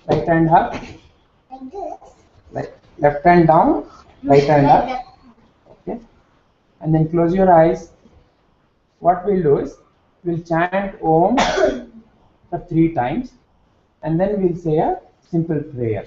right hand up, like this, like left hand down, right hand up, okay, and then close your eyes. What we'll do is we'll chant Om for 3 times, and then we'll say a simple prayer.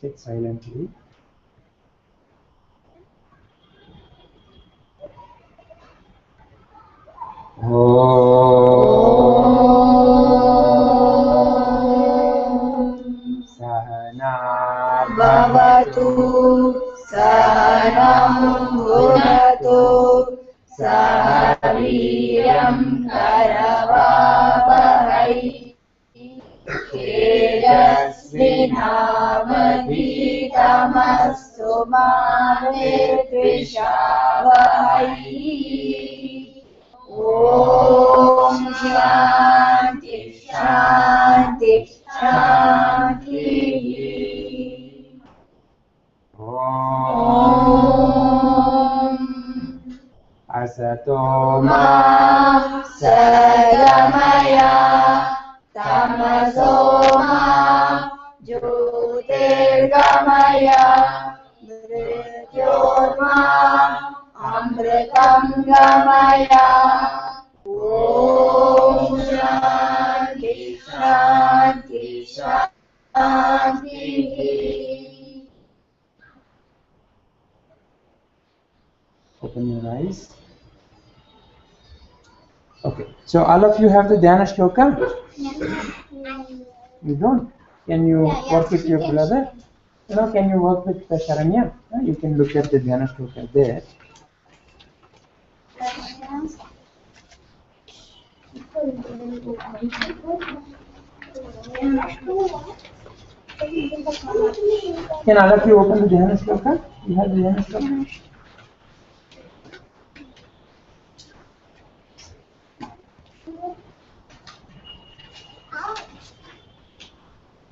Sit silently. Sahana Bhavatu Sahanam Bhunatu Sahaviryam Karavavahai Tejasvinavadhitamastu ma Vidvishavahai. Om Shanti Shanti Shanti. Om Asato Ma Sagamaya Tamaso Ma Jyotirgamaya Mrityorma Amritam Gamaya. Om Shanti Shanti Shanti. Open your eyes. Okay, so all of you have the Dhyana Shloka? You don't? Can you work with your brother? No, can you work with Sharanya? You can look at the Dhyana Shloka there. Can all of you open the Dhyana Shloka? You have the Dhyana Shloka?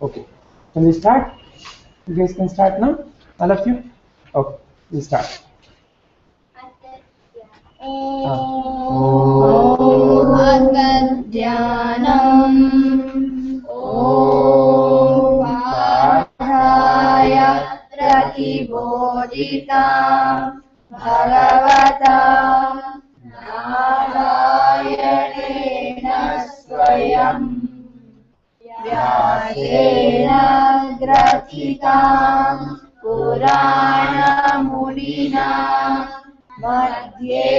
Okay, can we start? You guys can start now? All of you? Okay, we'll start. Om Dhyanam Om Padhaya Pratibodhita Bhagavata Narayana Swayam Vyasena Gratitam Purana Munina Madhye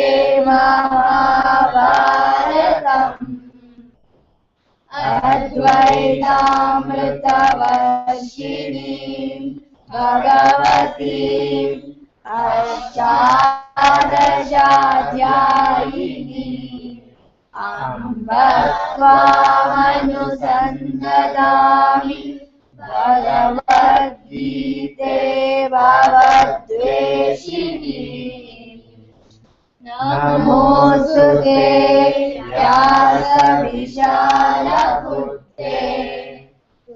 Mahabharatam Advaitamritavarshini Bhagavati Ashadashadhyayini Ambatvamanusangadami Bhagavad-gite Bhavadveshini. Namostute Vyasavishalabhutte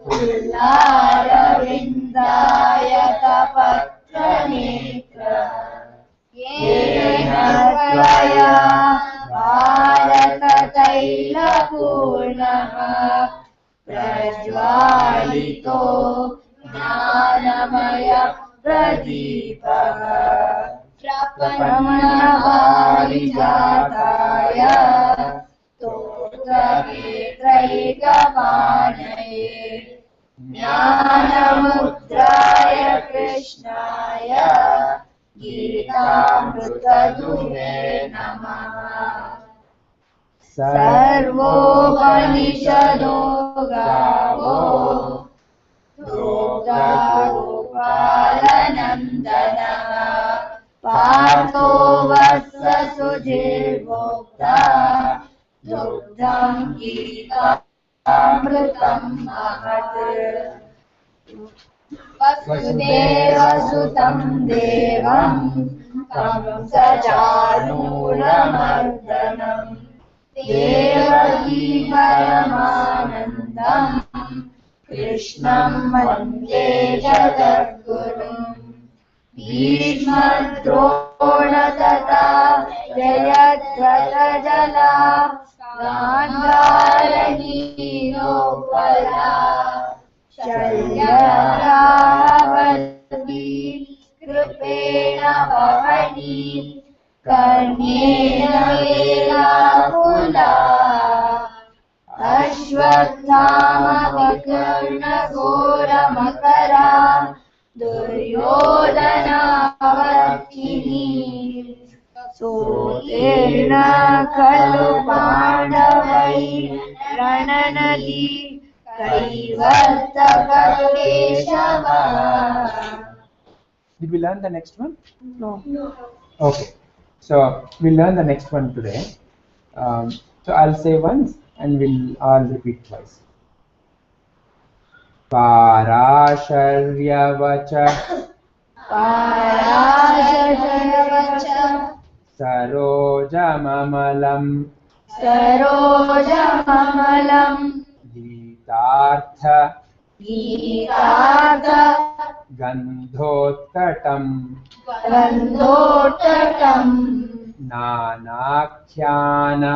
Pullaravindayatapatranetra Yena Tvaya Bharatatailapurnaha Prajvalito Jnanamaya Pradipaha Prapanavarijataya Totravitraikapanaye Jnanamudraya Krishnaya Gitamrutadune Namaha. Sarvopanishado गावो दुग्धगोपालनन्दनः पार्थो वत्ससुधीर्भोक्ता दुग्धं गीतामृतं महत् वसुदेवसुतं देवं कंसचाणूरमर्दनं देवकी परमानन्दं कृष्णं वन्दे जगद्गुरुं भीष्मद्रोण तथा जयद्रथजला गान्धारनीलोपला शल्यरावती कृपेण वहनी कर्णेन वेलाकुला अश्वत्थामविकर्णघोरमकरा दुर्योधनावर्तिनी सोत्तीर्णा खलु पाण्डवैरणनदी कैवर्तकेशव. Did we learn the next one? No. Okay. So we'll learn the next one today. So I'll say once and we'll all repeat twice. Parasharyavacha Parasharyavacha Sarojamamalam Sarojamamalam Gitartha Gītātha Gandhotkatam Gandhottatam Nanakhyana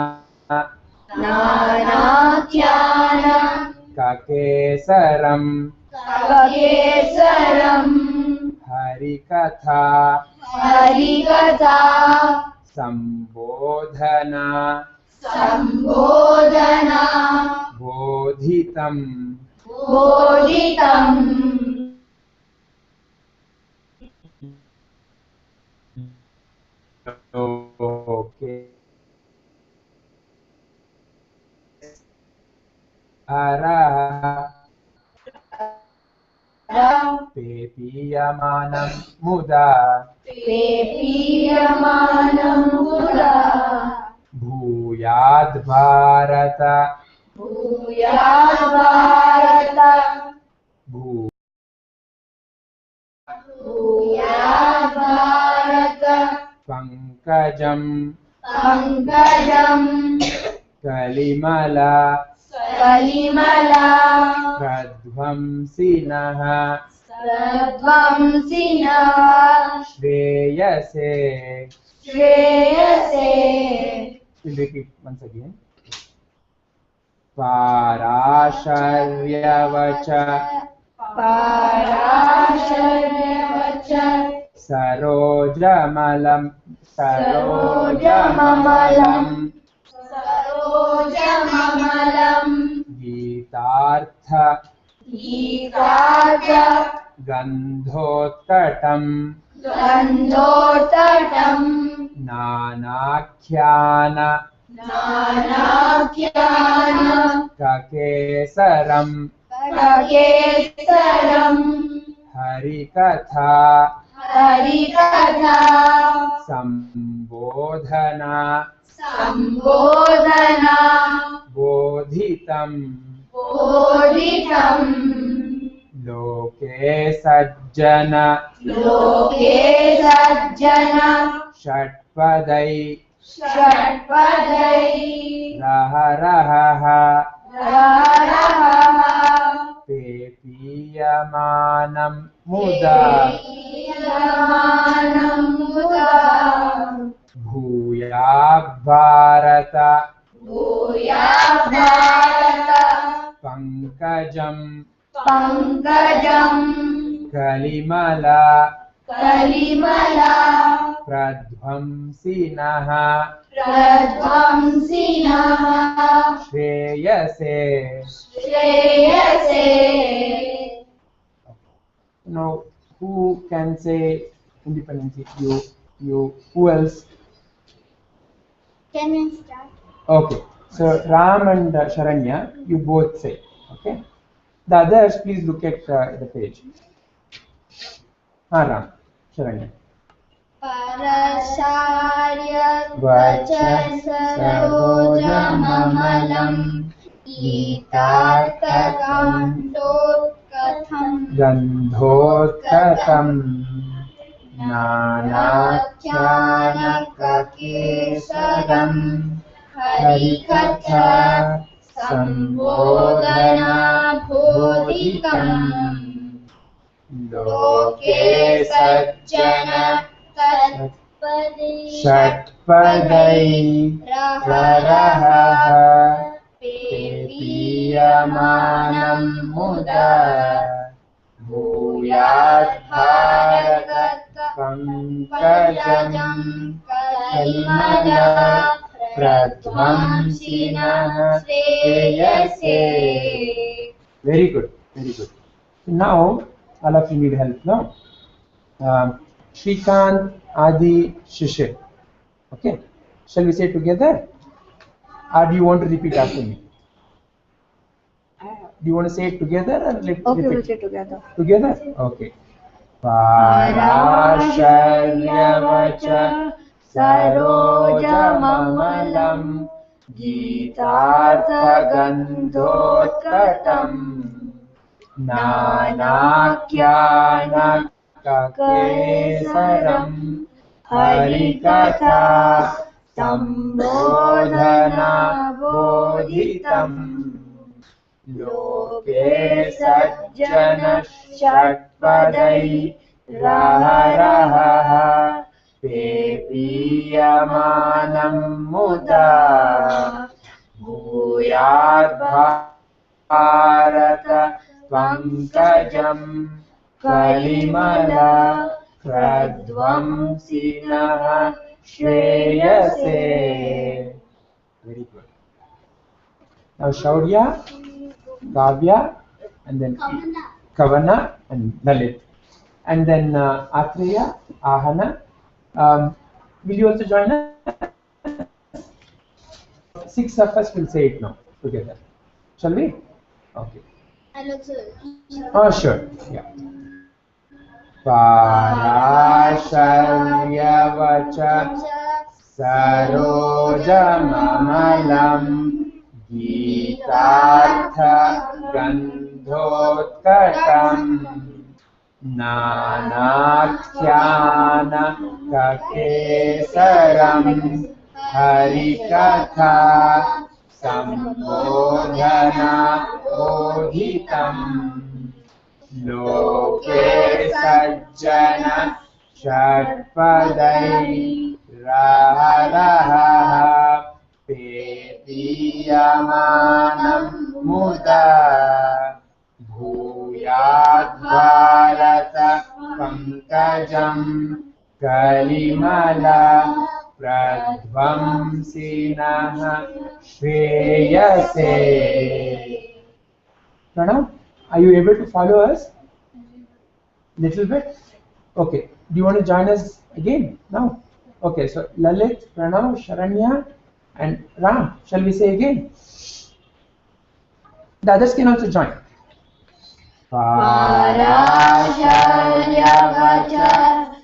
Nānākhyāna Kakesaram Kakesaram Harikatha Harikatha Sambodhana Sambodhana Bodhitam Bodhitam Okay. Araha Pepiyamanam Muda Pepiyamanam Muda Bhuyad Bharata Bhuyad Bharata Bhuyad Bharata Pankajam Pankajam Kalimala Kalimala Pradvamsinaha Pradvamsina Shreyase. Shreyase. We'll repeat once again. Parasharyavacha Parasharyavacha Sarojamalam Sarojamalam Sarojamalam Gitartha Gītātha Gandhottatam Gandhottatam Nanakhyana Nānākhyāna Kakesaram Kakesaram Harikatha Harikatha Sambodhana Sambodhana Bodhitam Bodhitam Loke Sajjana Loke Sajjana Shatpadai Shatpadai Raharaha Raharaha Pepiyamanam Muda Pepiyamanam Muda Bhuyad Bharata Bhuyad Bharata Pankajam Pankajam Kalimala Kalimala Pradvamsinaha Pradvamsina Shreyase. Shreyase. Now, who can say independently? You. Who else? Can we start? Okay. So Ram and Sharanya, you both say. Okay. The others, please look at the page. Ram, Sharanya. परसार्यवच सरोजममलं गीतार्थकाण्डोत्कथम् गन्धोत्कटं नानाख्यानककेसरं हरिकथा सम्बोधनाबोधिकम् लोके सज्जन षट्पदैरहः पेपीयमानं मुदा भूयाद् भारतपङ्कजं कलिमला प्रध्वंसिनः श्रेयसे. Very good, very good. Now all of you need help now. Shrikant, Adi, Shishir. Okay, shall we say together, or do you want to repeat after me? Do you want to say it together or repeat? Okay, we'll say together. Together? Okay. Parasharyavacha sarojamamalam gītārtha-gandhotkatam nānākhyanakakesaram harikatha sambodhanabodhitam लोके सज्जन षट्पदैरहः पेपीयमानं मुदा भूयाद् Bharat पंकजं कलिमला प्रध्वंसिनः श्रेयसे. Very good. Now Shaurya, Kavya, and then Kavana and Lalit, and then Atreya, Ahana. Will you also join us? 6 of us will say it now together. Shall we? Okay. Oh, sure. Yeah. Parasharyavacha sarojamamalam गीतार्थगन्धोत्कटं नानाख्यानककेसरं हरिकथा सम्बोधनाबोधितं लोके सज्जन षट्पदैरहः पेपीयमानं मुदा भूयाद् Bharat पंकजं कलिमला प्रध्वंसिनः श्रेयसे. Pranav, are you able to follow us? Little bit? Okay. Do you want to join us again now? Okay, so Lalit, Pranav, Sharanya, and Ram, shall we say again? The others can also join. Parasharyavacha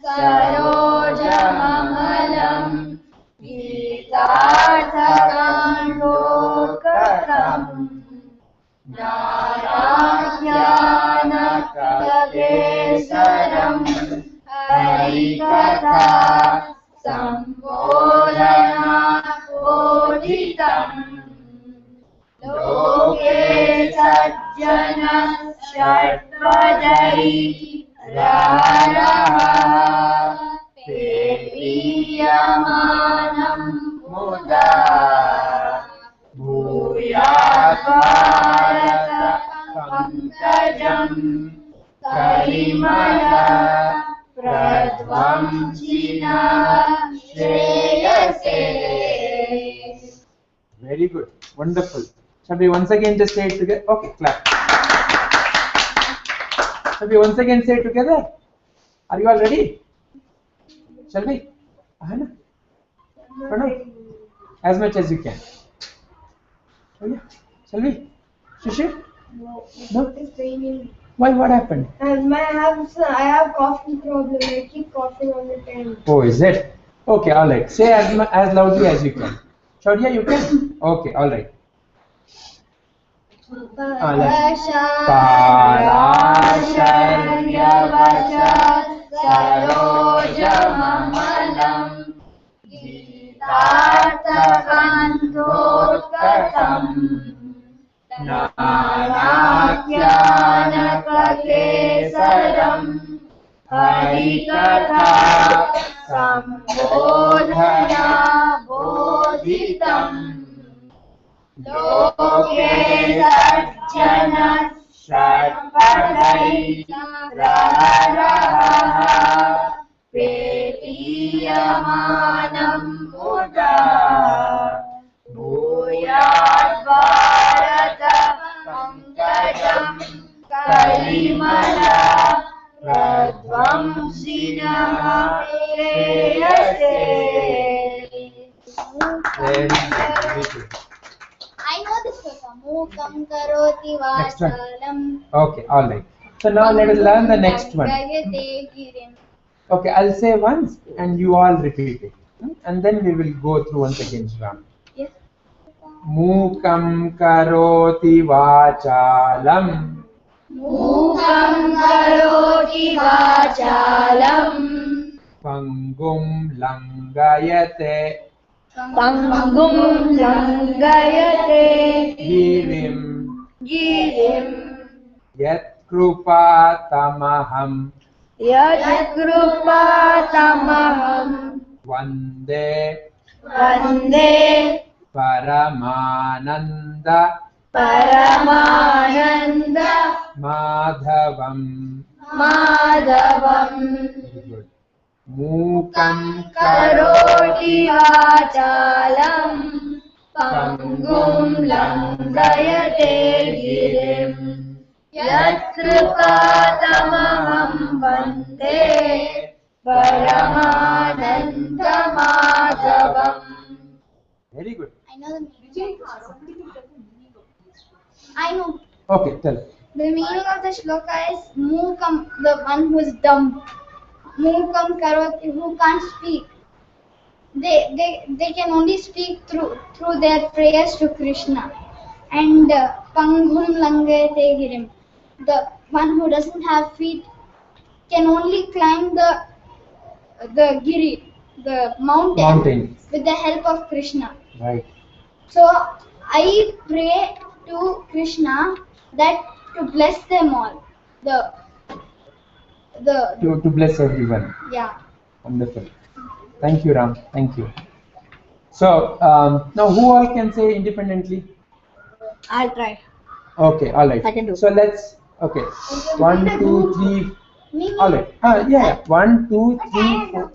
sarojamamalam gītārtha-gandhotkatam nānākhyanakakesaram harikatha sambodhanabodhitam लोके सज्जन षट्पदैरहः पेपीयमानं मुदा भूयाद् Bharat पंकजं कलिमला प्रध्वंसिनः श्रेयसे. Very good. Wonderful. Shall we once again just say it together? Okay, clap. Shall we once again say it together? Are you all ready? Shall we? Ahana? Pranav? As much as you can. Oh yeah. Shall we? Shishir? No. No? It's raining. Why? What happened? I have coughing problem. I keep coughing all the time. Oh, is it? Okay, all right. Say as loudly as you can. Shaurya, you can? Okay, all right. Parasharyavashat sarojamalam Gītāर्थakanthokatam Nānākhyanakakesaram Harikatha Sambodhana Bodhitam Loke Sajjana Shatpadai Raharaha Pretiyamanam Muda Bhuyat Bharata Pankajam Kalimala Pradvamsinaha Shreyase. Very good. I know this sloka. Mukam karoti Next one. vachalam. Okay, all right. So now let us learn the next one. Gayate girim. Okay, I'll say once and you all repeat it. And then we will go through once again, Shram. Yes. Mukam karoti vachalam. Mukam karoti vachalam Pangum langayate. Pangum langayate Girim. girim Yat krupa tamaham. Yadkrupatamaham Vande Vande Paramananda Paramananda Madhavam. Madhavam Very good. Mukam Karoti vachalam Pangum langayate girim Yatrupatamaham Vande Paramananda Madhavam. Very good. I know the meaning. I know. Okay, tell. The meaning of the shloka is Mukam, the one who is dumb. Mukam karoti, who can't speak. They can only speak through their prayers to Krishna. And Panghum langayate girim, the one who doesn't have feet can only climb the giri, the mountain, with the help of Krishna. Right. So I pray to Krishna that to bless them all. To bless everyone. Yeah. Wonderful. Thank you, Ram. Thank you. So now who all can say independently? I'll try. Okay, all right. I can do. So let's. Okay. 1, 2, 3. Me. All right. Yeah. 1, 2, 3, 4.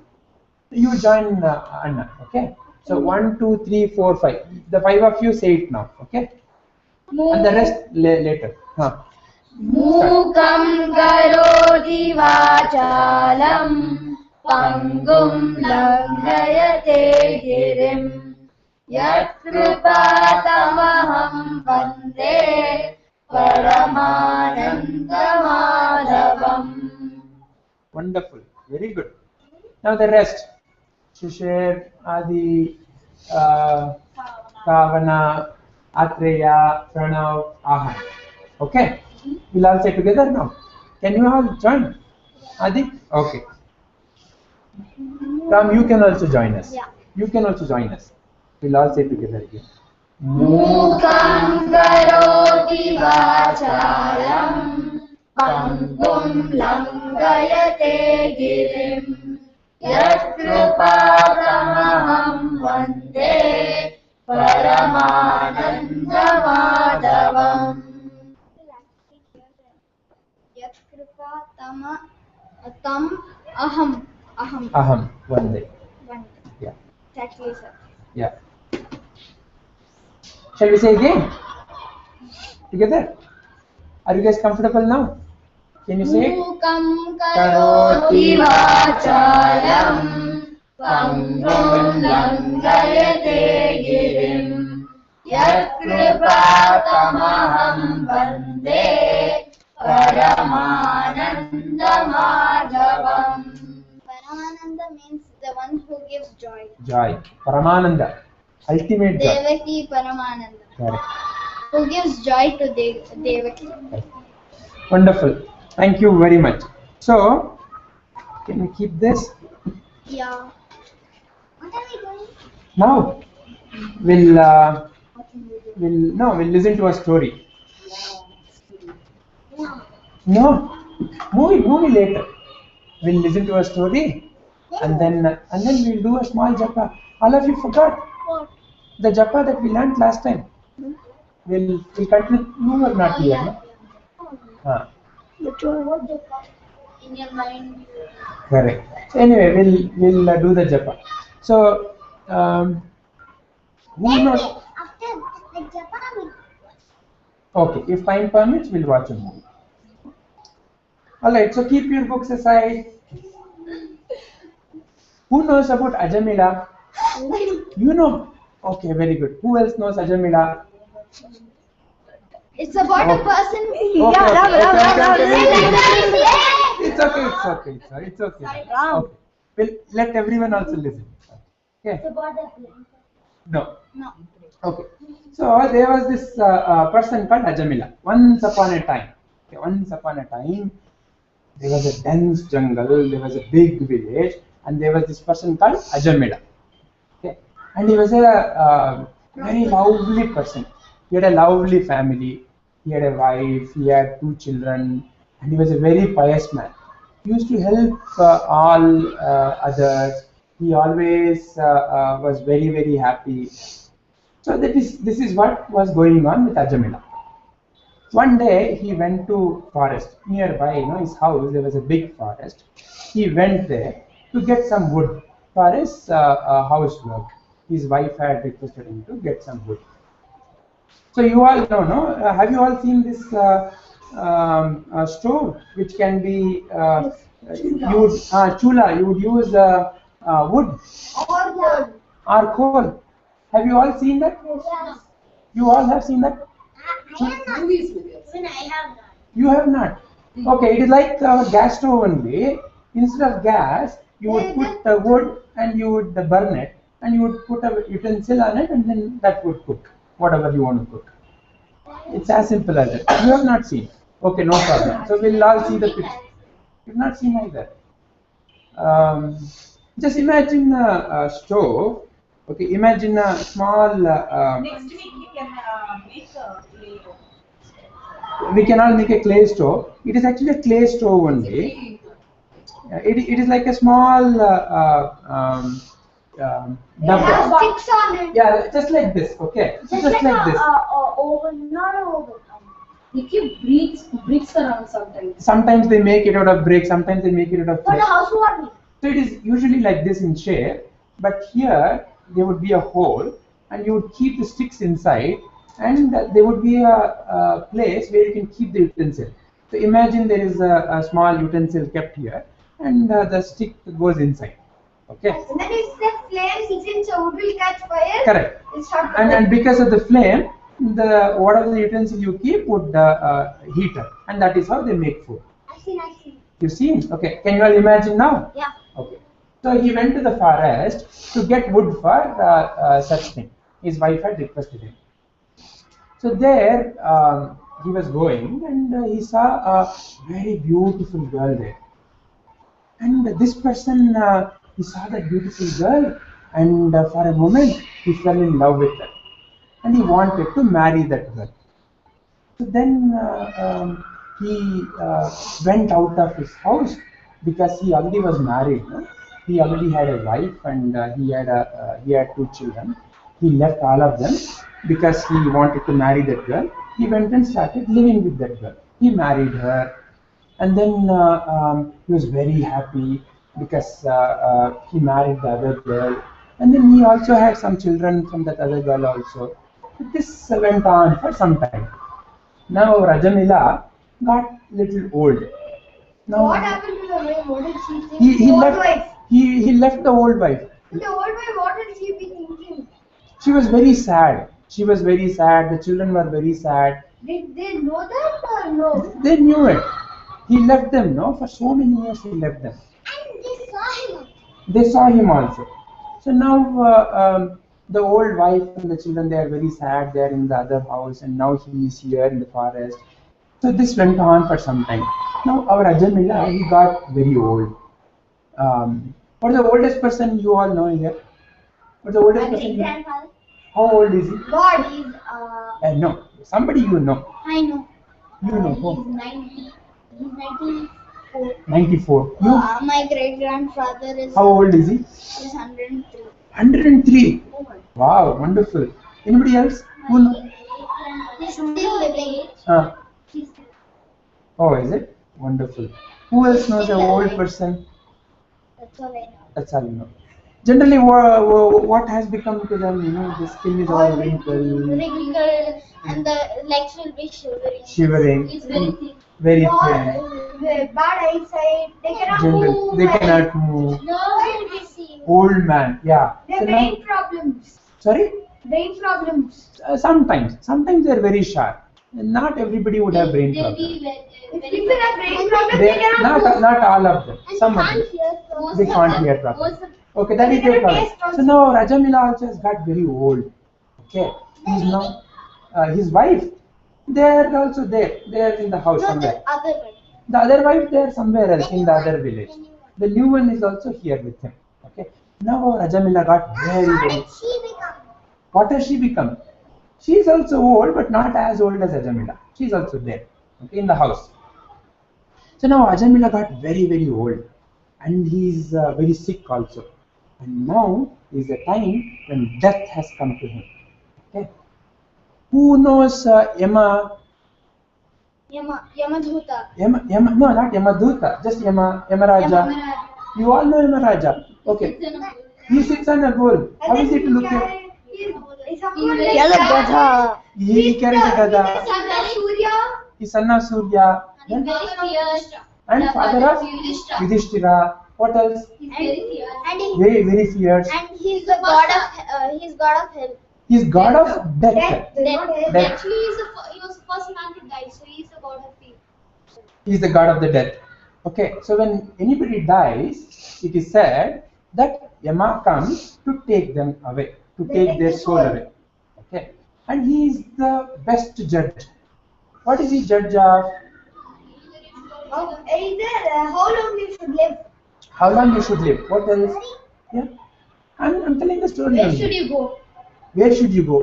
You join Anna. Okay. So 1, 2, 3, 4, 5. The 5 of you say it now. Okay. And the rest later. Mukam karoti vachalam Pangum langayate girim Yatrupatamaham Vande Paramananda Madhavam. Wonderful. Very good. Now the rest. Shishir, Adi, Kavana, Atreya, Pranav, Ahan. Okay. We'll all say together now. Can you all join? Adi? Okay. Ram, you can also join us. Yeah. You can also join us. We'll all say together again. Mukam karoti vachalam Pangum langayate girim Yatrupatamaham Vande Paramananda Madhavam. Yatkripa tam aham. Aham. One day. One. Yeah. Exactly, sir. Yeah. Shall we say again? Together? Are you guys comfortable now? Can you say it? Mukam Karoti karoti vachalam Pangum langayate girim यत्कृपातमहं वन्दे परमानन्दमाधवम्. Paramananda means the one who gives joy. Joy. Paramananda. Ultimate joy. Devaki Paramananda. Correct. Who gives joy to Devaki. Wonderful. Thank you very much. So, can we keep this? Yeah. What are we doing? Now, we'll listen to a story. No, movie later. We'll listen to a story, and then we'll do a small japa. All of you forgot What? the japa that we learned last time. We'll continue. You were not here, no? In your mind. Correct. So anyway, we'll do the japa. So, who knows? After the japa, Okay, if time permits, we'll watch a movie. Alright, so keep your books aside. Who knows about Ajamila? You know? Okay, very good. Who else knows Ajamila? it's about a person. Okay. It's okay. It's okay. Okay. Well, let everyone also listen. Okay. No. Okay. So there was this person called Ajamila. Once upon a time, there was a dense jungle. There was a big village, and there was this person called Ajamila. Okay. And he was a very lovely person. He had a lovely family. He had a wife. He had 2 children, and he was a very pious man. He used to help all others. He always was very, very happy. So this is what was going on with Ajamila. One day he went to forest nearby. His house. There was a big forest. He went there to get some wood for his housework. His wife had requested him to get some wood. So you all know, no? Have you all seen this stove which can be used? Chula. You would use wood or coal. Have you all seen that? Yes. You all have seen that? Even I have that. You have not. Okay, it is like a gas stove only. Instead of gas, you would put the wood and you would burn it, and you would put a utensil on it, and then that would cook whatever you want to cook. It's as simple as that. You have not seen. Okay, no problem. So we'll all see the picture. You've not seen either. Just imagine a stove. Okay, imagine a small. Next week we can make a clay. We can all make a clay stove. It is actually a clay stove only. It is like a small Sticks on it. yeah, just like this. Okay, just like this. Oven, not an oven. We keep bricks around sometimes. Sometimes they make it out of brick. Sometimes they make it out of For clay. the housewarming. So it is usually like this in shape, but here there would be a hole, and you would keep the sticks inside, and there would be a place where you can keep the utensil. So imagine there is a small utensil kept here, and the stick goes inside. Okay. And then if the flame since the wood will catch fire. Correct. It's start to And because of the flame, whatever the utensil you keep would heat up, and that is how they make food. I've seen. You see? Okay. Can you all imagine now? Yeah. Okay. So he went to the forest to get wood for such thing. His wife had requested him. So there he was going, and he saw a very beautiful girl there. And this person, he saw that beautiful girl, and for a moment he fell in love with her, and he wanted to marry that girl. So then he went out of his house because he already was married. No? He already had a wife, and he had 2 children. He left all of them because he wanted to marry that girl. He went and started living with that girl. He married her, and then he was very happy because he married the other girl, and then he also had some children from that other girl also. This went on for some time. Now Rajamila got little old. Now What happened to the wife? What did she think? he The old left. wife. He left the old wife. The old wife, what did she be thinking? She was very sad She was very sad. The children were very sad. Did they know that or no? They knew it. He left them, no? For so many years he left them. And they saw him. They saw him also. So now the old wife and the children, they are very sad. They are in the other house, and now he is here in the forest. So this went on for some time. Now our Ajamila, he got very old. What's the oldest person you all know here? What's the oldest person you know? Grandfather. How old is he? God is No, somebody you know. I know. You know He's who? 90. He's 94. 94. You? My great grandfather is How old is he? 103. 103. Wow, wonderful. Anybody else? Who know? He's still living. Oh, is it? Wonderful. Who else knows an old person? That's all I know. That's all you know. Generally, what has become to them? You know, the skin is all wrinkled, Wrinkled and the legs will be shivering. shivering, It's very thin. very Or thin. bad eyesight. They cannot Generally, move. they cannot move. Nose will be seen. Old man, yeah. They So have now, brain problems. sorry. Brain problems. Sometimes they're very sharp. Not everybody would have brain They'll problems. be If very people have brain problems, they They cannot move. not all of them. And Some they of them. can't hear from They can't hear properly. most of Okay, that is They their cannot problem. taste also. So now Rajamila also has got very old. Okay, he's now his wife. They are also there. They are in the house No, somewhere. the other one. The other wife, they are somewhere else in the other village. The new one is also here with him. Okay. Now our Rajamila got very very. She become. What has she become? She is also old, but not as old as Ajamila. She is also there. Okay, in the house. So now Ajamila got very very old, and he is very sick also. And now is the time when death has come to him. Okay. Who knows Yamadhuta. No, not Yamaduta, just Yamaraja. You all know Yamaraja. Okay. He sits on a bull. How is it to look at? He's someone like Yellow that. Gada. He carries a gada. Son of Surya. He's son of Surya. and very fierce. And The father of Yudhishthira. Yudhishthira. What else? He's very fierce. And he, Very, very fierce. and he's the god of he's god of hell. He's god of death. Death. Not Death. hell. Actually, he was the first man to die, so he's the god of fear. He's the god of the death. Okay, so when anybody dies, it is said that Yama comes to take them away, to take their soul away. Okay, and he is the best judge. What is he judge of? Either how long you should live. How long you should live? What else? Yeah, I'm telling the story. Where only. should you go? Where should you go?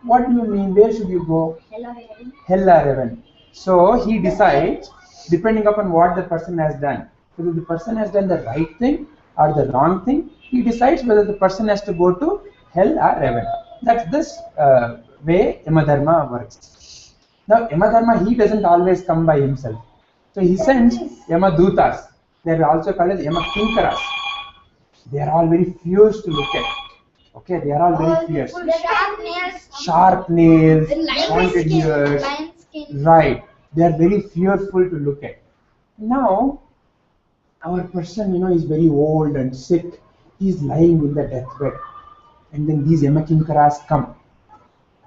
What do you mean? Where should you go? Hell or heaven. Hell or heaven. So he decides, depending upon what the person has done. Whether the person has done the right thing or the wrong thing, he decides whether the person has to go to hell or heaven. That's this way Yamadharma works. Now Yamadharma, he doesn't always come by himself. So he sends Yamadutas. They are also called as Yamakinkaras. They are all very fierce to look at. Okay, they are all very fierce. The sharp nails. Sharp nails, Lion pointed skin. ears. Lion skin. Right. They are very fearful to look at. Now, our person, is very old and sick. He is lying in the deathbed. And then these Yamakinkaras come.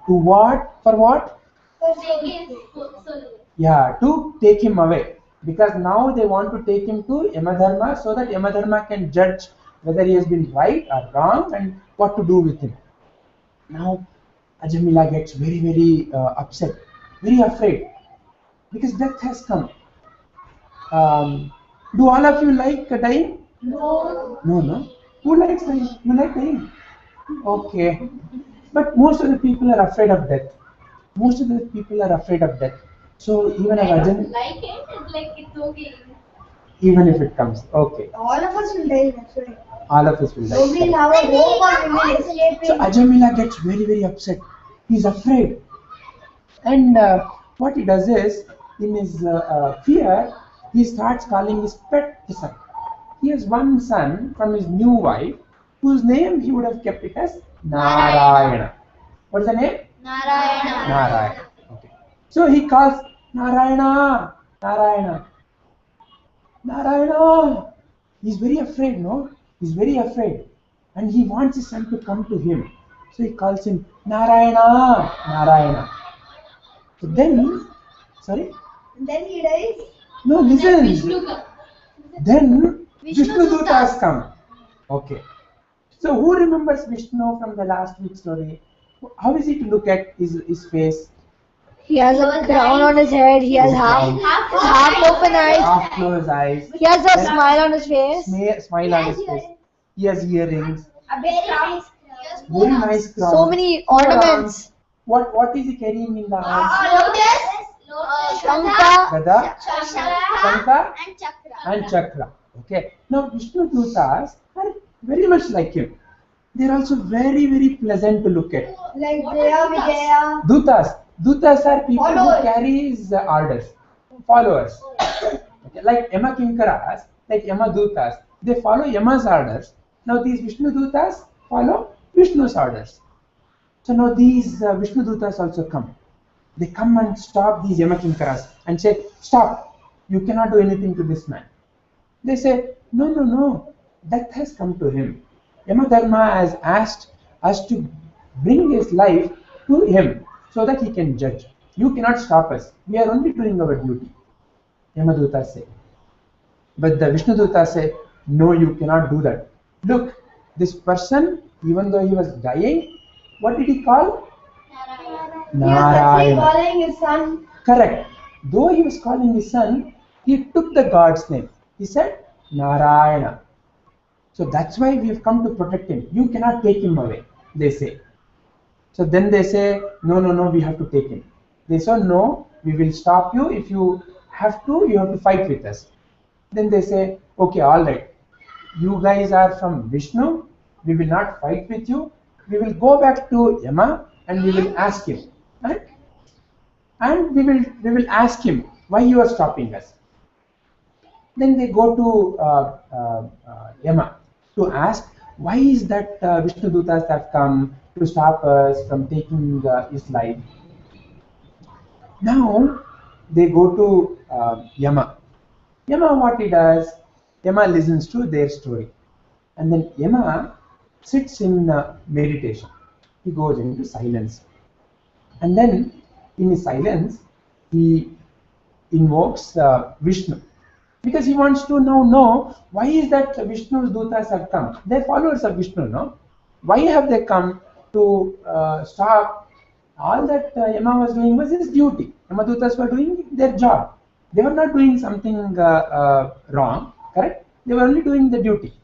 To what? For what? Yeah, to take him away. Because now they want to take him to Yamadharma so that Yamadharma can judge whether he has been right or wrong and what to do with him. Now, Ajamila gets very, very upset, very afraid. Because death has come. Do all of you like dying? No. No. Who likes dying? You like dying? Okay. But most of the people are afraid of death. So even I a don't Rajan, like it. It's like it's okay. even if it comes, okay. All of us will die. That's right. All of us will Nobody will die. have a hope of even escaping. So Ajamila gets very, very upset. He's afraid. And what he does is, in his fear, he starts calling his pet son. He has one son from his new wife, whose name he would have kept it as Narayana. What is the name? Narayana. Narayana. Okay. So he calls Narayana. He's very afraid, no? He's very afraid. And he wants his son to come to him. So he calls him Narayana, Narayana. So then, sorry? Then he dies. No, listen. Then Vishnu Vishnu Dutas come. Okay. So who remembers Vishnu from the last week's story? How is he to look at his face? He has a crown on his head. He has half open eyes. Half closed eyes. He has a smile on his face. Smile on his face. He has earrings. A very nice. Very nice crown. So many ornaments. What is he carrying in the hands? Shankha. Gada, Shankha, And Chakra. and Chakra. Okay. Now Vishnu Dutas are very much like him. They are also very pleasant to look at. Like Jaya Vijaya. Dutas are people Followers. who carries orders, followers. Okay. Like Yama Kinkaras, like Yama Dutas, they follow Yama's orders. Now these Vishnu Dutas follow Vishnu's orders. So now these Vishnu Dutas also come. They come and stop these Yama Kinkaras and say, stop, you cannot do anything to this man. They say, no, death has come to him. Yama Dharma has asked us to bring his life to him so that he can judge. You cannot stop us. We are only doing our duty. Yamaduta say. But the Vishnu Duta say, no, you cannot do that. Look, this person, even though he was dying, what did he call? He was actually Narayana. calling his son. Correct. Though he was calling his son, he took the God's name. He said, Narayana. So that's why we have come to protect him. You cannot take him away, they say. So then they say, no, we have to take him. They say, no, we will stop you. If you have to fight with us. Then they say, okay, all right. You guys are from Vishnu. We will not fight with you. We will go back to Yama and we will ask him. Right? And we will ask him why you are stopping us. Then they go to Yama to ask why is that Vishnu Dutas have come to stop us from taking his life. Now they go to Yama. Yama, what he does? Yama listens to their story, and then Yama sits in meditation. He goes into silence, and then in his silence he invokes Vishnu, because he wants to now know why is that Vishnu's Dutas have come. They're followers of Vishnu, no? Why have they come to stop? All that Yama was doing was his duty. Yama Dutas were doing their job. They were not doing something wrong, correct? They were only doing the duty.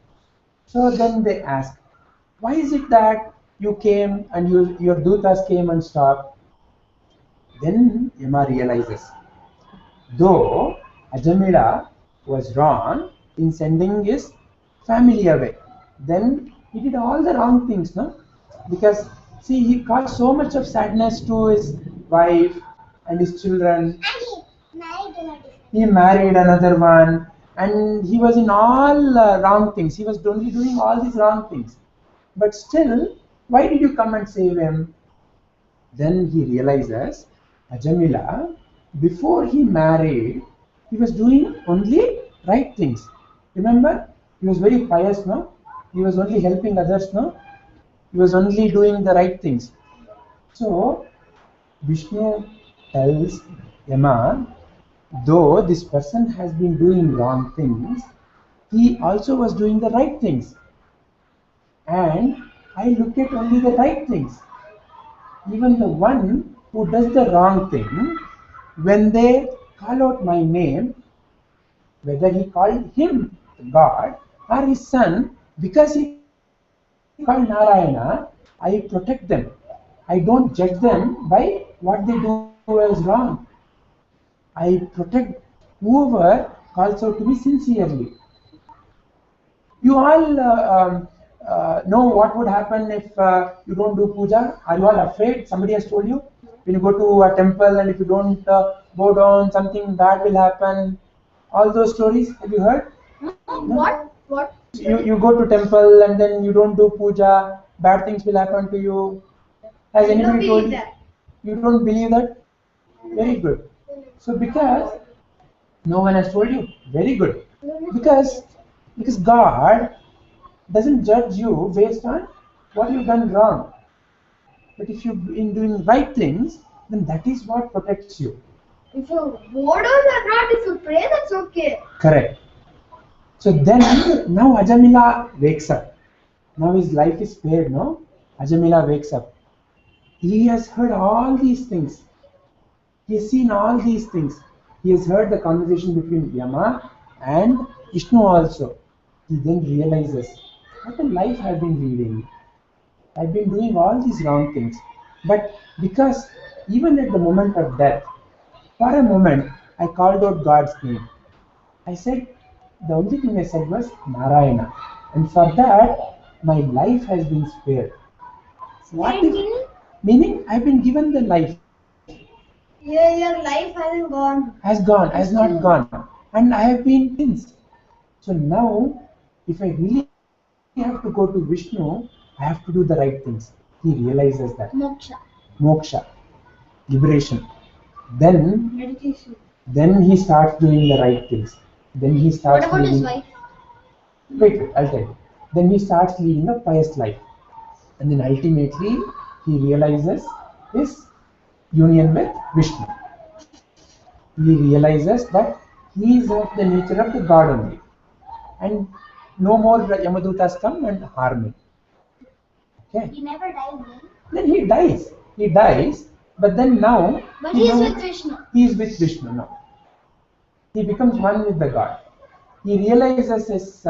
So then they ask, why is it that you came and your Dutas came and stopped? Then Yama realizes, though Ajamila was wrong in sending his family away, then he did all the wrong things, no? Because see, he caused so much of sadness to his wife and his children. He married another one, and he was in all wrong things. He was only doing all these wrong things. But still, why did you come and save him? Then he realizes, Ajamila, before he married, he was doing only right things. Remember, he was very pious, no? He was only helping others, no? He was only doing the right things. So, Vishnu tells Yama, though this person has been doing wrong things, he also was doing the right things. And I look at only the right things. Even the one who does the wrong thing, when they call out my name, whether he called him God or his son, because he called Narayana, I protect them. I don't judge them by what they do as wrong. I protect whoever calls out to me sincerely. You all know what would happen if you don't do puja? Are you all afraid? Somebody has told you? When you go to a temple and if you don't bow down, something bad will happen. All those stories, have you heard? No? What? You go to temple and then you don't do puja, bad things will happen to you. Has I don't anybody told believe you? that. You don't believe that? Very good. So because no one has told you, very good. Because God doesn't judge you based on what you've done wrong. But if you're doing right things, then that is what protects you. If you bored or not, if you pray, that's okay. Correct. So then, now Ajamila wakes up. Now his life is spared, no? Ajamila wakes up. He has heard all these things. He has seen all these things. He has heard the conversation between Yama and Vishnu also. He then realizes, what a life I've been leading. I've been doing all these wrong things. But because even at the moment of death, for a moment, I called out God's name. I said, the only thing I said was Narayana. And for that, my life has been spared. What if, meaning I've been given the life. Yeah, your life hasn't gone. Has not gone. And I have been cleansed. So now, if I really have to go to Vishnu, I have to do the right things. He realizes that. Moksha. Liberation. Then Meditation. Then he starts doing the right things. Then he starts What about his leading. wife? Wait, I'll tell you. Then he starts leading a pious life. And then ultimately he realizes his union with Vishnu. He realizes that he is of the nature of the God only. And no more Yamadutas come and harm him. Okay? He never died, no? Then he dies. He dies, but then now But he is with Vishnu. he is with Vishnu now. He becomes one with the God. He realizes his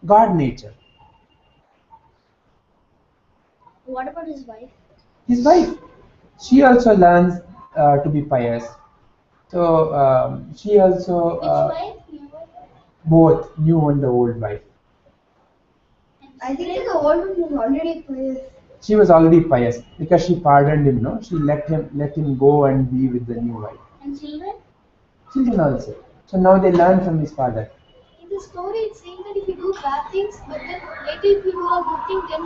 God nature. What about his wife? His wife, she also learns to be pious. So she also Which wife? New wife? both new and the old wife. I think the old one is already pious. She was already pious because she pardoned him. No, she let him go and be with the new wife. And children? Children also. So now they learn from his father. In the story, it's saying that if you do bad things, but then later if you do a good thing, then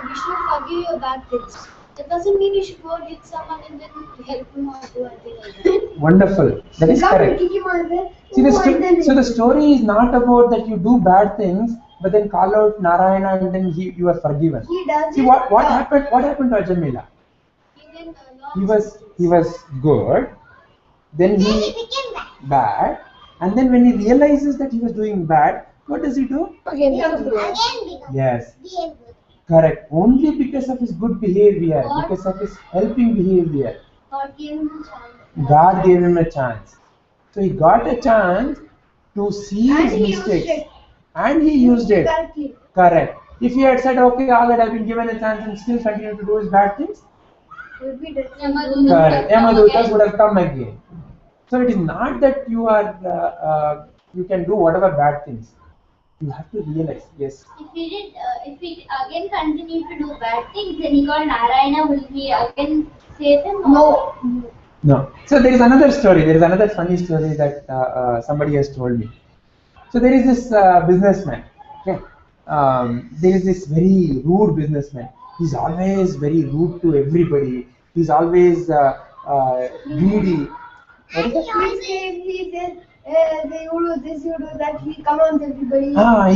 Vishnu forgive your bad things. That doesn't mean you should go and hit someone and then help him or do anything like that. Wonderful. That is correct. See, so the story is not about that you do bad things, but then call out Narayana and then you are forgiven. He does See it. what happened? What happened to Ajamila? He then He was good. Then he bad, and then when he realizes that he was doing bad, what does he do? Again, Yes, correct. Only because of his good behavior, because of his helping behavior, God gave him a chance. God gave him a chance. So he got a chance to see And his he used mistakes, it. and he used it. Correctly. Correct. If he had said, okay, all that I've been given a chance and still continue to do his bad things, Would be different. correct. Yamadutas would have come again. So it is not that you are you can do whatever bad things. You have to realize, yes. If he again continue to do bad things, then he called Narayana, will he again save him? No. No. So there is another story. There is another funny story that somebody has told me. So there is this businessman. Okay. There is this very rude businessman. He's always very rude to everybody. He's always greedy. And he says, you do this, you do that. He commands everybody.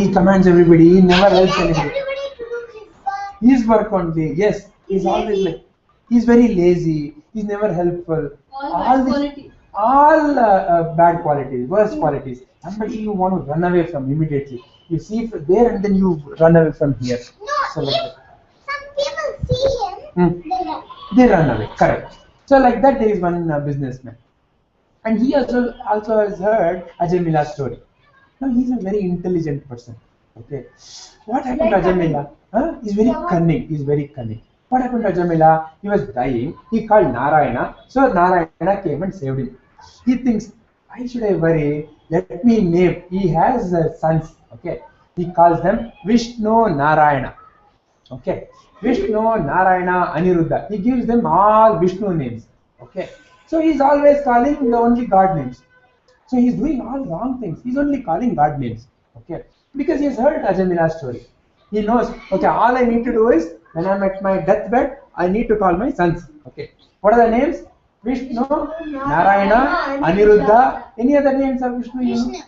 He commands everybody. He never helps anybody. Everybody to do his work. His work only. Yes. He's always like. He's very lazy. He's never helpful. All bad qualities, worst qualities. Somebody you want to run away from immediately. You see there and then you run away from here. No, So like that. some people see him, They run away. Correct. So like that, there is one businessman, and he also has heard Ajamila's story. Now he's a very intelligent person. Okay. What happened to Ajamila? He's very cunning. He's very cunning. What happened to Ajamila? He was dying. He called Narayana. So Narayana came and saved him. He thinks, why should I worry? Let me name. He has sons. Okay. He calls them Vishnu Narayana. Okay. Vishnu Narayana Aniruddha. He gives them all Vishnu names. Okay. So he's always calling the only God names. So he's doing all wrong things. He's only calling God names. Okay. Because he has heard Ajamila's story. He knows, okay, all I need to do is, when I'm at my deathbed, I need to call my sons. Okay. What are the names? Vishnu, Narayana, Aniruddha. Any other names of Vishnu? You know?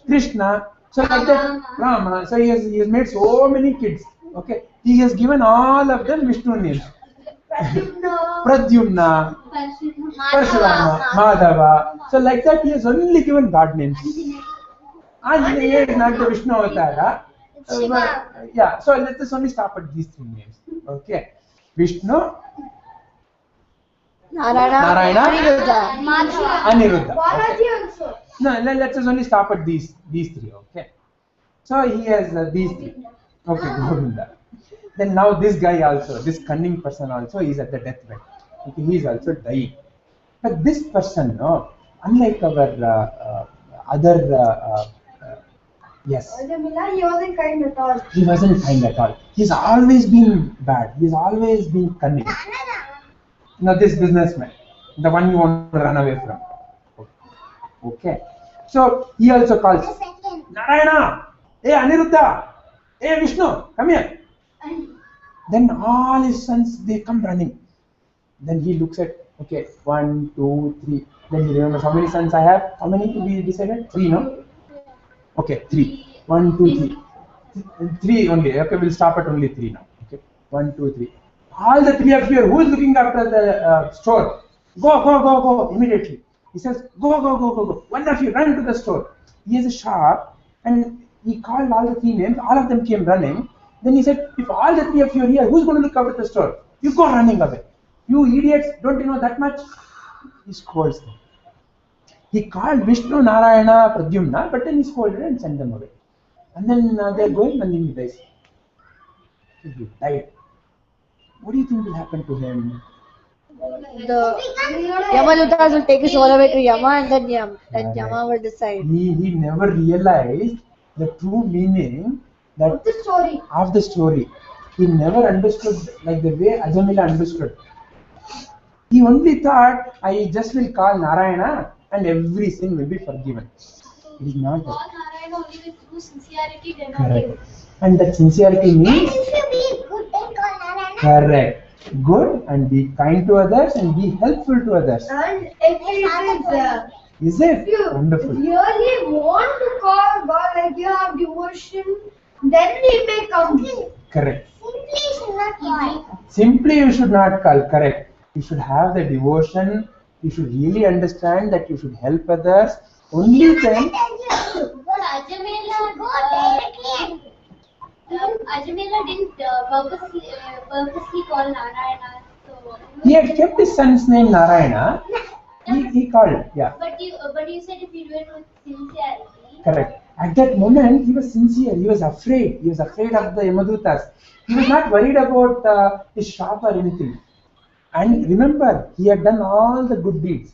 Krishna. So like that, Rama. So he has made so many kids. Okay. He has given all of them Vishnu names. Pradyumna, Parshurama, Madhava. So like that he has only given God names. Anjaneya is not the Vishnu Avatara. Yeah, so let us only stop at these three names. Okay. Vishnu, Narayana, Aniruddha. Balaji also. No, let us only stop at these three. Okay. So he has these three. Okay, Govinda. Then now this guy also, this cunning person also is at the deathbed. Okay, he is also dying. But this person, no, unlike our other, yes, Ajamila, he wasn't kind at all. he wasn't kind at all. He's always been bad. He's always been cunning. Now this businessman, the one you want to run away from. Okay. So he also calls Narayana, hey Aniruddha, hey Vishnu, come here. Then all his sons they come running. Then he looks at, okay, 1, 2, 3. Then he remembers how many sons I have. How many to be decided? 3, no? Okay, 3. 1, 2, 3. 3 only. Okay, we'll stop at only 3 now. Okay, 1, 2, 3. All the 3 of you, who is looking after the store? Go immediately. He says, go. One of you run to the store. He has a shop and he called all the 3 names. All of them came running. Then he said, if all the 3 of you are here, who's going to look after the store? You go running away. You idiots, don't you know that much? He scolds them. He called Vishnu, Narayana, Pradyumna, but then he scolded and sent them away. And then they're going and then he dies. He died. What do you think will happen to him? The Yamadutas will take his soul away to Yama and then Yama will decide. He never realized the true meaning Of the story. of the story. He never understood like the way Ajamila understood. He only thought, I just will call Narayana and every sin will be forgiven. It is not that. Call Narayana only with true sincerity, then Correct. And that sincerity means If you be good, then call Narayana. correct. Good and be kind to others and be helpful to others. And if it is, Is it? if you Wonderful. really want to call God, like you have devotion, then He may come. Correct. Simply you should not call. Simply you should not call. Correct. You should have the devotion. You should really understand that you should help others. Only then. But Ajamila didn't purposely call Narayana. So, He had kept his son's name Narayana. He called. Yeah. but you said if you do it with sincerity. Correct. At that moment, he was sincere. He was afraid. He was afraid of the Yamadutas. He was not worried about his shop or anything. And remember, he had done all the good deeds.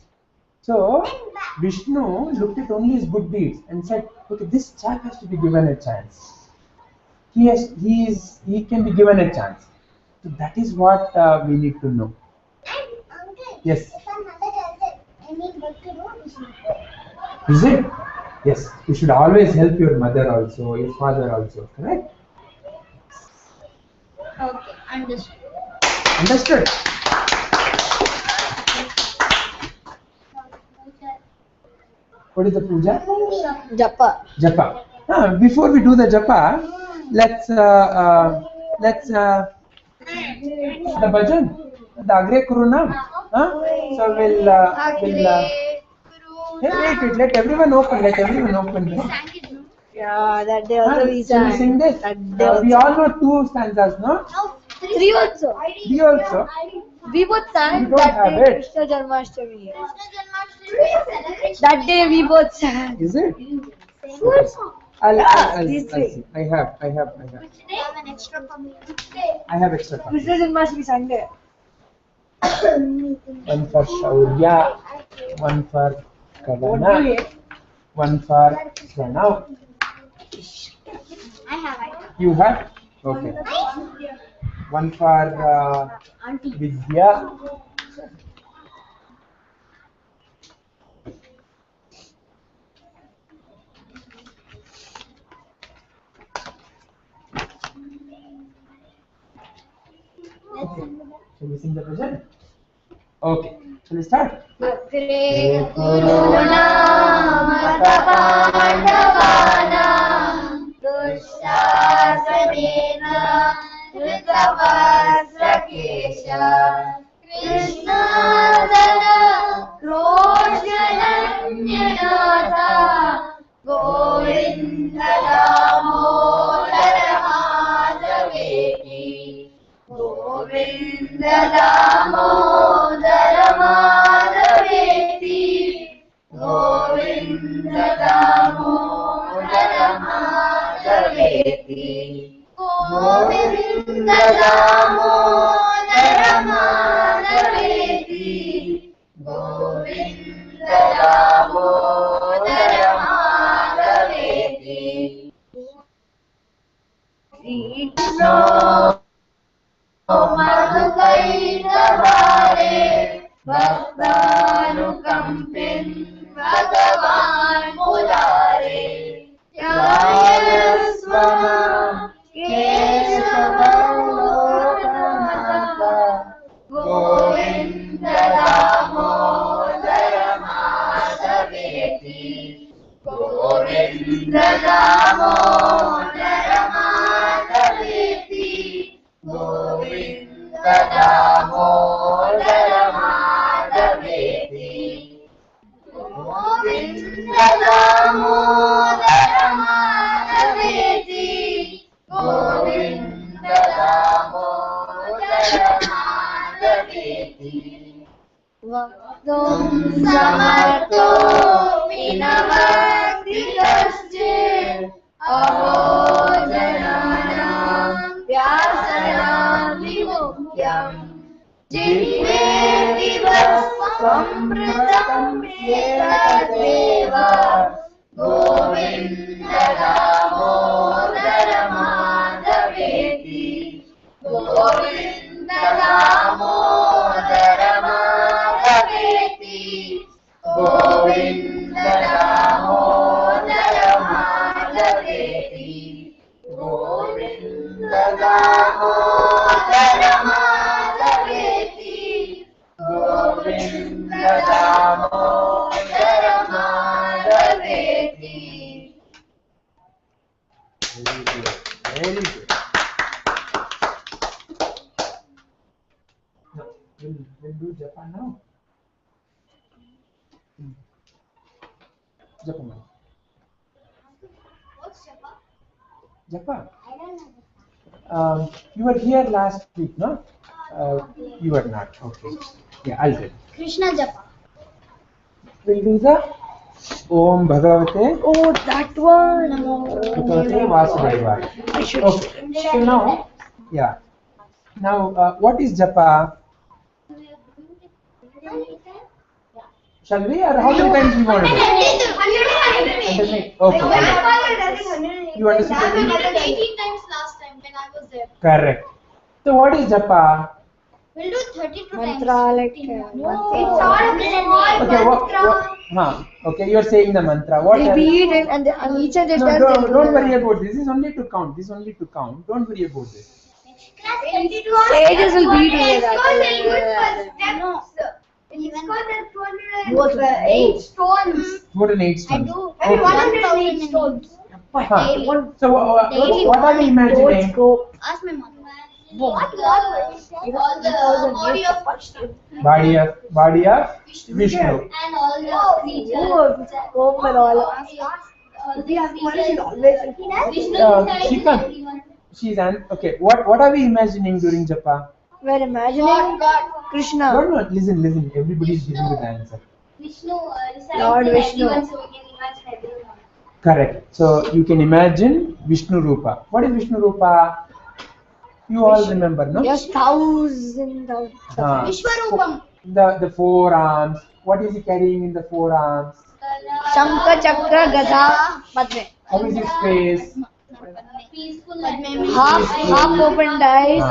So, Vishnu looked at only his good deeds and said, okay, this chap has to be given a chance. He can be given a chance. So that is what we need to know. Yes. If our mother does it, I mean, what to do? We should do. Is it? Yes. You should always help your mother also, your father also. Correct? Okay, understood. Understood? What is the puja? Japa. Japa. Before we do the japa, let's the bhajan, the Agre Kuruna. So wait, let everyone open. This. Yeah, that day also we Shall we sang. sing this? That day We also. all know 2 stanzas, no? Three also. 3 also. We both sang You don't that have day it. Krishna Janmashtami. That day we both sang. Is it? Yeah, I'll these three. see. I have. Which day? I have an extra copy. I have extra copy. Krishna Janmashtami Sunday. One for Shaurya, one for What do Kavana, you one for Pranav. I have. You have? Okay. One for Vidya. Shall we sing the bhajan? Okay. Shall we start? Agre Dushasana Dritavasrakesha Govinda Damodara Madhaveti. Krishna Madhukaitavare Bhaktanukampin Bhagavan Mudare Jayasvama Kesava Lokanatha Govinda Damodara Madhaveti Govinda Damodara Madhaveti Govinda Damodara Madhaveti Govinda Damodara Madhaveti Govinda Damodara Madhaveti Vaktum samarto vinavakti kasjit ahojananam vyasanam vimukyam jitve vivasvamritam yetadeva Govinda Damodara Madhaveti Govinda Damodara Madhaveti Govinda Damodara Madhaveti Govinda Damodara Madhaveti Govinda Damodara Madhaveti. Very good. Very good. Now, we'll do japa now. Japa now. What's Japa? Japa. I don't know. You were here last week, no? You were not. Okay. Yeah, I'll tell. Krishna Japa. We'll do the Om Bhagavate Oh, that one. Bhagavate Vasudevaya. I should. Okay. So now, yeah. Now, what is japa? Shall we, or how many times you want to do? 100. Okay. all right. You understood? I me? did 18 times last time when I was there. Correct. So what is japa? We'll do 32 Mantra times. like No, mantra. it's all a small Okay. mantra. Okay, you are saying the mantra. What? else? Repeat it and on each of the No, turns don't worry about this. This is only to count. This is only to count. Don't worry about this. Sages will be together. No. Even Both of them. 8 stones. 208 I stones. do. I mean, 108 stones. So what are we imagining? Ask my mom. What? All the body of Krishna Body of Vishnu. and all the creatures. Om and all. Vishnu Shikha. She's okay. What are we imagining during japa? We're imagining God. Krishna. No. Listen. Everybody is giving the answer. Vishnu Lord Vishnu. everyone, so we can imagine everyone. Correct. So you can imagine Vishnu Rupa. What is Vishnu Rupa? You all remember, no? Yes, thousand. Vishwarupam. The forearms. What is he carrying in the forearms? Shankha, Chakra, Gada, Padme. How is his face? Peaceful. Half opened eyes,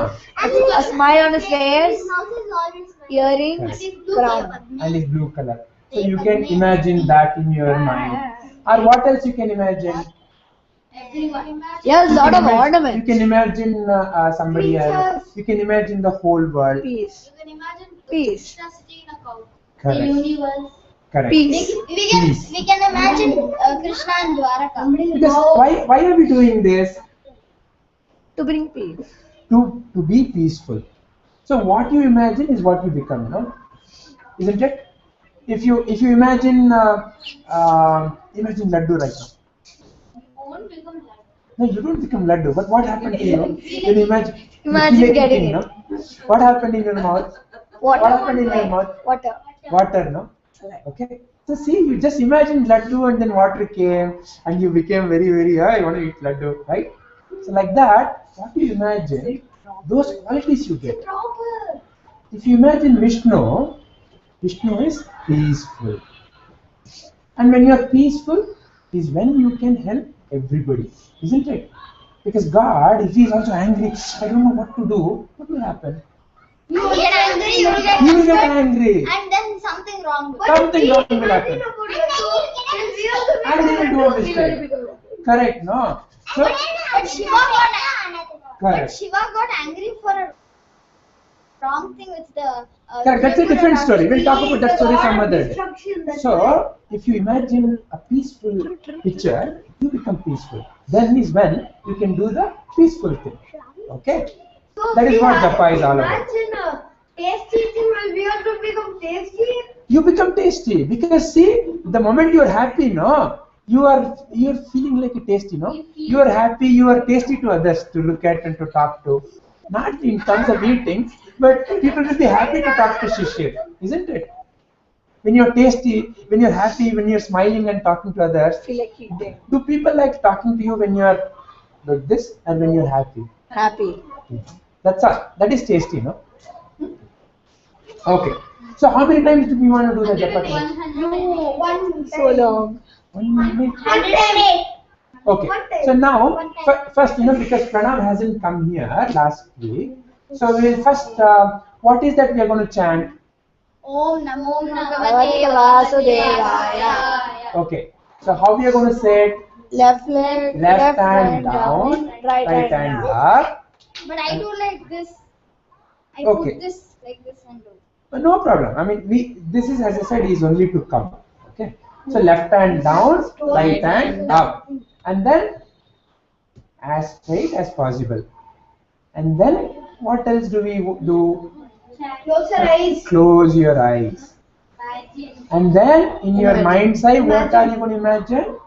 a smile on his face, earrings, crown. And his blue color. So you can imagine that in your mind. Or what else you can imagine? Everyone. Yes, lot of You ornaments. can imagine somebody else. You can imagine the whole world. Peace. You can imagine Peace. Krishna sitting in a cow. The Correct. universe. Correct. Peace. We can imagine Krishna and Dwaraka. Because why are we doing this? To bring peace. To be peaceful. So what you imagine is what you become, no? Isn't it? If you imagine imagine laddu right now. You won't become like No, you don't become laddu. But what happened to you? When you imagine Imagine getting eating, no? What happened in your mouth? What happened in your mouth? Water. Water, no? Okay. So see, you just imagine laddu and then water came and you became very, very, I want to eat laddu, right? So like that, what do you imagine? Those qualities you get. If you imagine Vishnu, Vishnu is peaceful. And when you are peaceful is when you can help everybody, isn't it? Because God, if He is also angry, I don't know what to do, what will happen? You will get angry, you will get He will get upset, angry. and then something wrong will Something wrong will happen. And And He will do a mistake. Correct, no? So, But correct. Shiva got angry for a wrong thing with the. Correct. That's a different story. We'll talk about that story some other day. Destruction, that's So, if you imagine a peaceful picture, you become peaceful. Then is when you can do the peaceful thing. Okay? So That is we what have japa is to all about. Imagine a tasty thing will be able to become tasty. You become tasty because see, the moment you are happy, no, you're feeling like a tasty, no. You are happy, you are tasty to others to look at and to talk to. Not in terms of eating, but people will be happy to talk to Shishir, isn't it? When you're tasty, when you're happy, when you're smiling and talking to others, Feel like eating. do people like talking to you when you're like this and when you're happy? Happy. That's all. That is tasty, no? Okay. So how many times do we want to do the japa? No, one So long. 1 minute. 108. Okay. So now, first, because Pranav hasn't come here last week, so we will first. What is that we are going to chant? Om Namo Bhagavate Bhagavate Vasudevaya. Okay. So how we are going to say it? Left leg, Left hand down, right hand up. up. But I do like this. I Okay. put this like this and do. No problem. I mean, this is, as I said, is only to come. Okay. So left hand down, right hand up, and then as straight as possible. And then what else do we do? Close your eyes. Close your eyes. And then in your mind's eye, what are you going to imagine?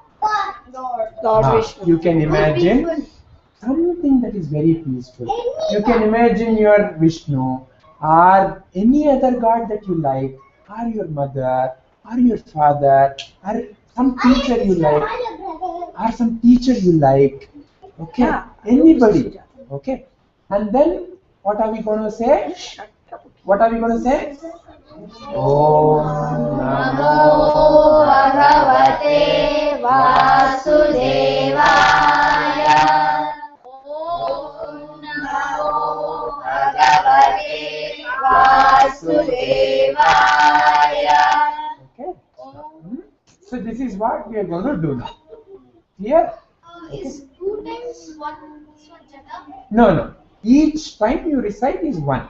Lord Ah, Vishnu. you can imagine something that is very peaceful. You can imagine your Vishnu or any other god that you like, or your mother, or your father, or some teacher you like, or some teacher you like. Okay, Yeah. anybody. Okay, and then what are we going to say? What are we going to say? Om Namo Bhagavate Vasudevaya. Om Namo Bhagavate Vasudevaya. Okay. So this is what we are going to do now. Clear? Is 2 times 1 japa? No. Each time you recite is 1.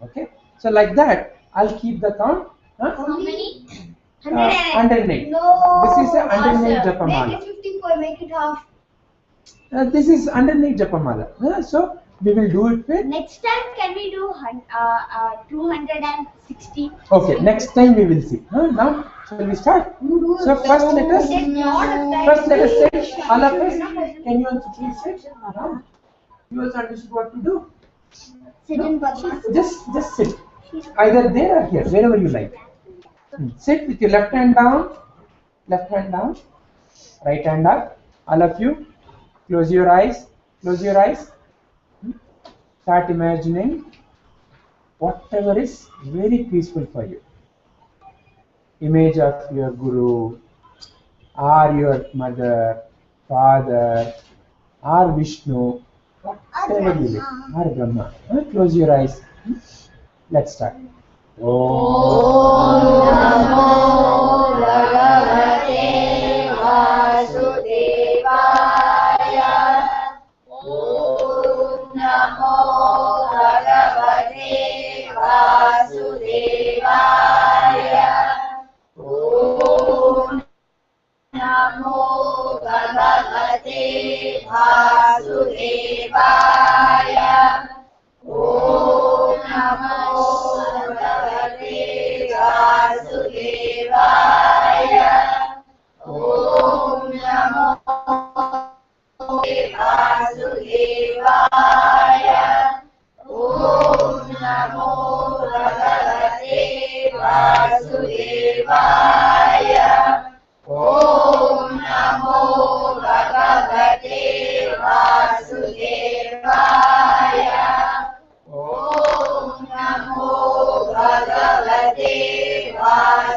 Okay. So like that, I'll keep the count. Huh? How many? 108. No. This is a 108 Make japamala. it 54, make it half. This is 108 japamala. So we will do it with. Next time, can we do 260? Okay. Next time we will see. Now shall we start? So first let us say all of us. Can you also please sit? You also understood what to do. Sit in Padma. Just sit. Either there or here, wherever you like. Sit with your left hand down, right hand up. All of you, close your eyes. Start imagining whatever is very peaceful for you. Image of your guru, or your mother, father, or Vishnu, whatever you like, or Brahma. Close your eyes. Let's start. Om Namo Bhagavate Vasudevaya. Om Namo Bhagavate Vasudevaya. Om Namo Bhagavate Vasudevaya. Om Namo Bhagavate Vasudevaya. Om Namo Vasudevaya. Om Namo Bhagavate Vasudevaya. Om Namo Bhagavate Vasudevaya. Om Namo Bhagavate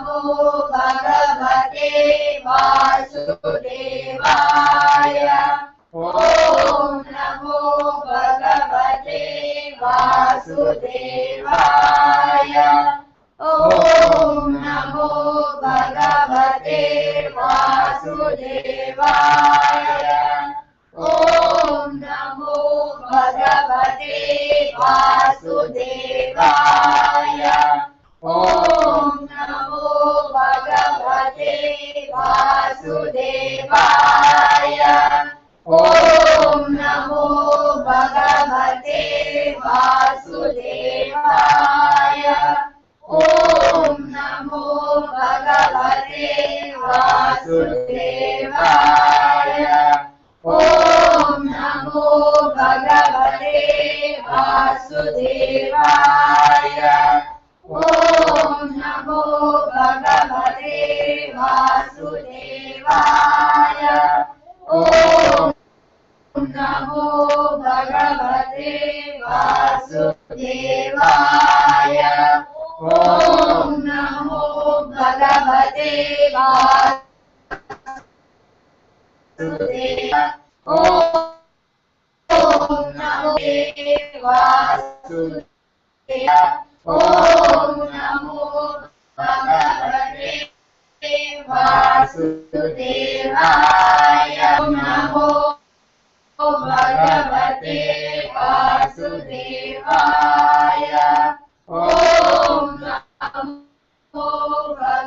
Namo Bhagavate Vasudevaya. Om Namo Bhagavate Vasudevaya. Om Namo Bhagavate Vasudevaya. Om Namo Bhagavate Vasudevaya. Om Namo Bhagavate Vasudevaya. Om Namo Bhagavate Vasudevaya. Om Namo Bhagavate Vasudevaya. Om Namo Bhagavate Vasudevaya. Om Namo Bhagavate Vasudevaya. Om Namo Bhagavate Vasudevaya. Om Namo Bhagavate Vasudevaya. Om Namo Vasudevaya. Om Namo Bhagavate Vasudevaya. Om Namo Bhagavate Vasudevaya. Om Namo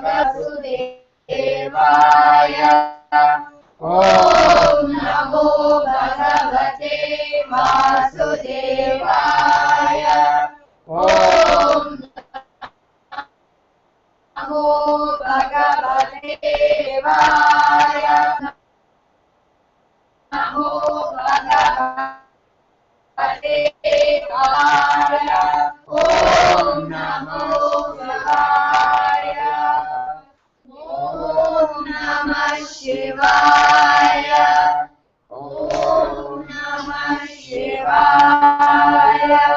Vasudevaya. Om Namo Bhagavate Vasudevaya. Om Namo Bhagavate Vasudevaya. Namo Bhagavate Vasudevaya. Om Namo Shivaya. Om Namah Shivaya. Om Namah Shivaya.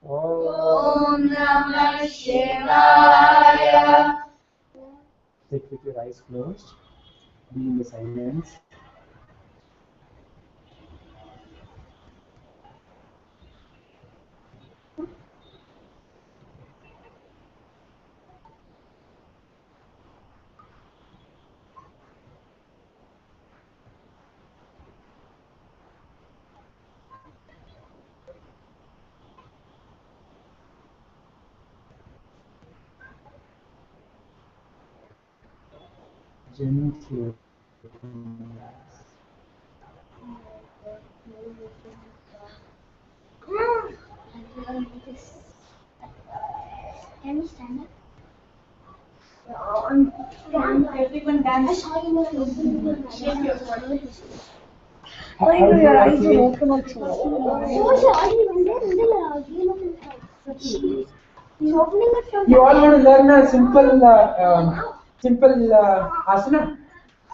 Om Namah Shivaya. Sit with your eyes closed. Be in the silence. Gently. Can we stand up? Everyone dance. Shake your body. How do Your eyes you will feel? open also. He's opening it from. You all want to learn a simple asana?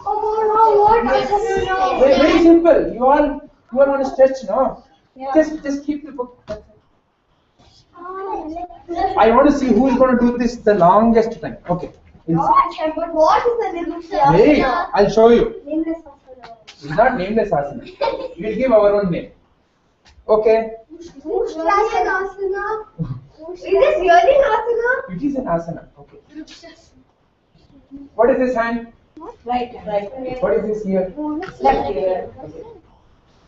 Oh no, what? Very, very simple. You all want to stretch, no? Just keep the book. I want to see who is going to do this the longest time. Okay. But what is the name of the Hey, asana? I'll show you. Nameless asana. It's not nameless asana. We'll give our own name. Okay. Who's an asana? Is this really an asana? It is an asana. Okay. What is this hand? Right. What is this here? Left ear. Okay.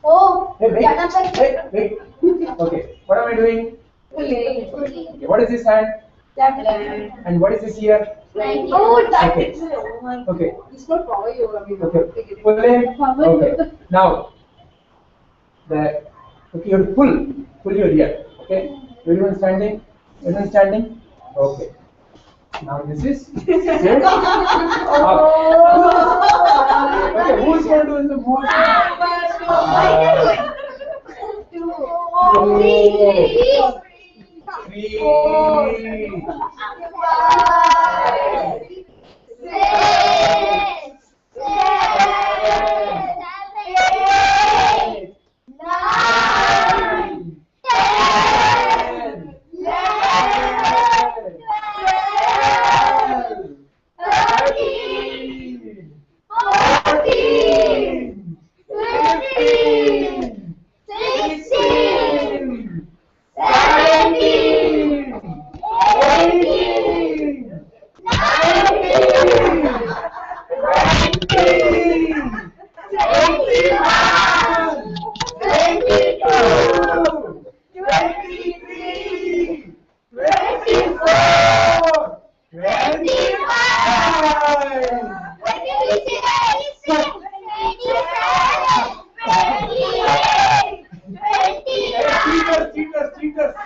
Oh, Hey, wait. Okay. What am I doing? Pulling. Okay. What is this hand? Left. And what is this here? oh, that Okay. is. Okay. It's not power yoga. Okay. Pull in. Okay. Now, okay, you have to pull your ear. Okay. Everyone standing? Everyone standing? Okay. Now this is sit. Up. Okay, who's going to do in the move? Three.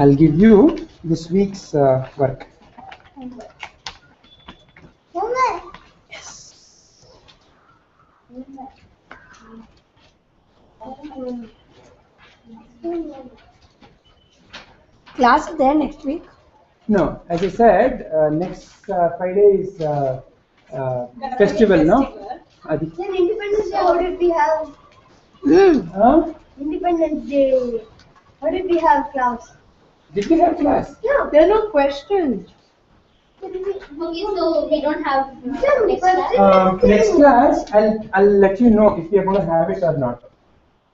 I'll give you this week's work. Class is there next week. No, as I said, next Friday is festival, no? Adi. Then Independence Day, how did we have? Huh? Independence Day, how did we have class? Did we have class? Yeah. There are no questions. Okay, so we don't have next Next class. Next class, I'll let you know if we are going to have it or not.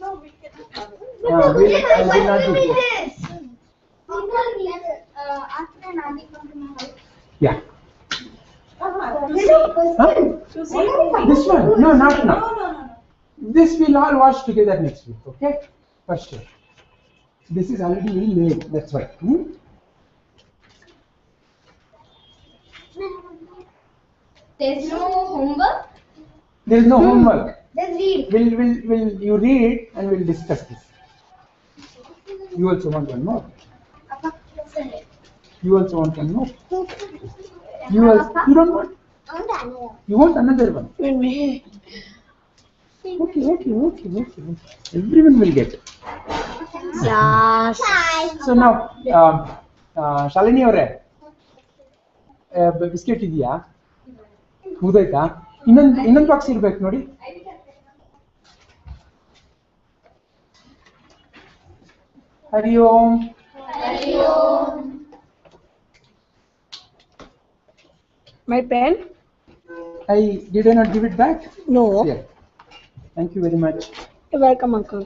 No, we'll my not question do is this. this. After an auntie come to my house. Yeah. There's no question. This one? No, not now. This we'll all watch together next week, okay? For sure. This is already very late, that's why. There's no homework. There is no homework. Let's read. Will you read and we'll discuss this. You also want one more? You also want one more? You don't want? You want another one? Okay. Everyone will get. Yes. So now, Shalini ಅವರೇ biscuit ಇದೆಯಾ? ಮುಗ್ದೋಯ್ತಾ? ಇನ್ನೊಂದು box ಇರ್ಬೇಕು ನೋಡಿ. ಹರಿ ಓಂ. My pen? Did I not give it back? No. Here. Thank you very much. You're welcome, uncle.